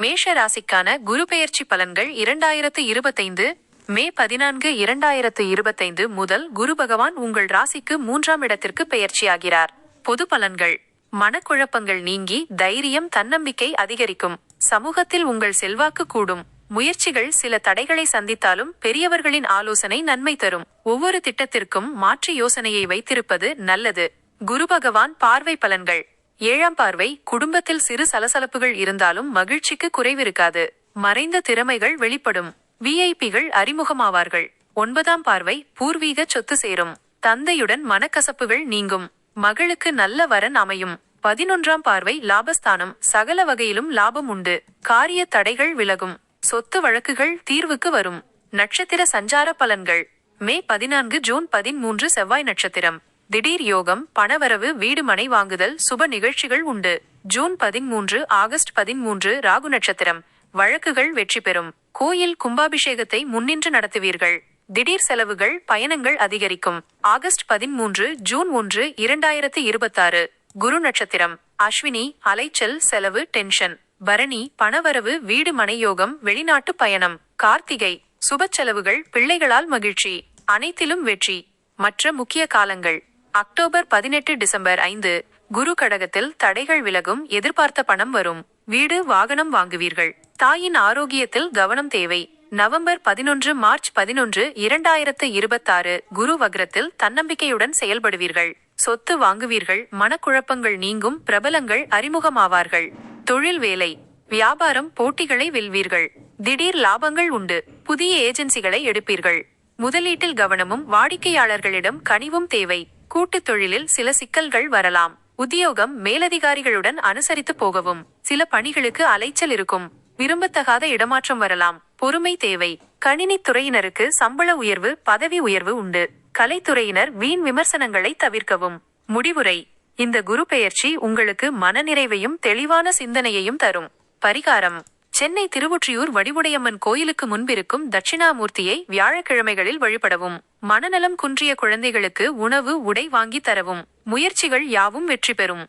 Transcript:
மேஷ ராசிக்கான குரு பெயர்ச்சி பலன்கள் 2025 மே 14, 2025 முதல் குரு பகவான் உங்கள் ராசிக்கு 3ஆம் இடத்திற்கு பெயர்ச்சியாகிறார். பொது பலன்கள். மனக்குழப்பங்கள் நீங்கி தைரியம் தன்னம்பிக்கை அதிகரிக்கும். சமூகத்தில் உங்கள் செல்வாக்கு கூடும். முயற்சிகள் சில தடைகளை சந்தித்தாலும் பெரியவர்களின் ஆலோசனை நன்மை தரும். ஒவ்வொரு திட்டத்திற்கும் மாற்று யோசனையை வைத்திருப்பது நல்லது. குரு பகவான் பார்வை பலன்கள். 7ஆம் பார்வை. குடும்பத்தில் சிறு சலசலப்புகள் இருந்தாலும் மகிழ்ச்சிக்கு குறைவிருக்காது. மறைந்த திறமைகள் வெளிப்படும். விஐபிகள் அறிமுகமாவார்கள். 9ஆம் பார்வை. பூர்வீக சொத்து சேரும். தந்தையுடன் மனக்கசப்புகள் நீங்கும். மகளுக்கு நல்ல வரன் அமையும். 11ஆம் பார்வை. லாபஸ்தானம். சகல வகையிலும் லாபம் உண்டு. காரிய தடைகள் விலகும். சொத்து வழக்குகள் தீர்வுக்கு வரும். நட்சத்திர சஞ்சார பலன்கள். மே 14, ஜூன் 13 செவ்வாய் நட்சத்திரம். திடீர் யோகம், பணவரவு, வீடு மனை வாங்குதல், சுப நிகழ்ச்சிகள் உண்டு. ஜூன் 13, ஆகஸ்ட் 13 ராகு நட்சத்திரம். வழக்குகள் வெற்றி பெறும். கோயில் கும்பாபிஷேகத்தை முன்னின்று நடத்துவீர்கள். திடீர் செலவுகள், பயணங்கள் அதிகரிக்கும். ஆகஸ்ட் 13, ஜூன் 1, 2026 குரு நட்சத்திரம். அஸ்வினி அலைச்சல், செலவு, டென்ஷன். பரணி பணவரவு, வீடு மனை யோகம், வெளிநாட்டு பயணம். கார்த்திகை சுப செலவுகள், பிள்ளைகளால் மகிழ்ச்சி. அனைத்திலும் வெற்றி. மற்ற முக்கிய காலங்கள். அக்டோபர் 18, டிசம்பர் 5 குரு கடகத்தில் தடைகள் விலகும். எதிர்பார்த்த பணம் வரும். வீடு வாகனம் வாங்குவீர்கள். தாயின் ஆரோக்கியத்தில் கவனம் தேவை. நவம்பர் 11, மார்ச் 11, 2026 குரு வக்ரத்தில் தன்னம்பிக்கையுடன் செயல்படுவீர்கள். சொத்து வாங்குவீர்கள். மனக்குழப்பங்கள் நீங்கும். பிரபலங்கள் அறிமுகமாவார்கள். தொழில், வேலை, வியாபாரம், போட்டிகளை வெல்வீர்கள். திடீர் லாபங்கள் உண்டு. புதிய ஏஜென்சிகளை எடுப்பீர்கள். முதலீட்டில் கவனமும் வாடிக்கையாளர்களிடம் கனிவும் தேவை. கூட்டுத் தொழிலில் சில சிக்கல்கள் வரலாம். உத்தியோகம், மேலதிகாரிகளுடன் அனுசரித்து போகவும். சில பணிகளுக்கு அலைச்சல் இருக்கும். விரும்பத்தகாத இடமாற்றம் வரலாம். பொறுமை தேவை. கணினித் துறையினருக்கு சம்பள உயர்வு, பதவி உயர்வு உண்டு. கலைத்துறையினர் வீண் விமர்சனங்களை தவிர்க்கவும். முடிவுரை. இந்த குரு பெயர்ச்சி உங்களுக்கு மனநிறைவையும் தெளிவான சிந்தனையையும் தரும். பரிகாரம். சென்னை திருவொற்றியூர் வடிவுடையம்மன் கோயிலுக்கு முன்பிருக்கும் தட்சிணாமூர்த்தியை வியாழக்கிழமைகளில் வழிபடவும். மனநலம் குன்றிய குழந்தைகளுக்கு உணவு, உடை வாங்கி தரவும். முயற்சிகள் யாவும் வெற்றி பெறும்.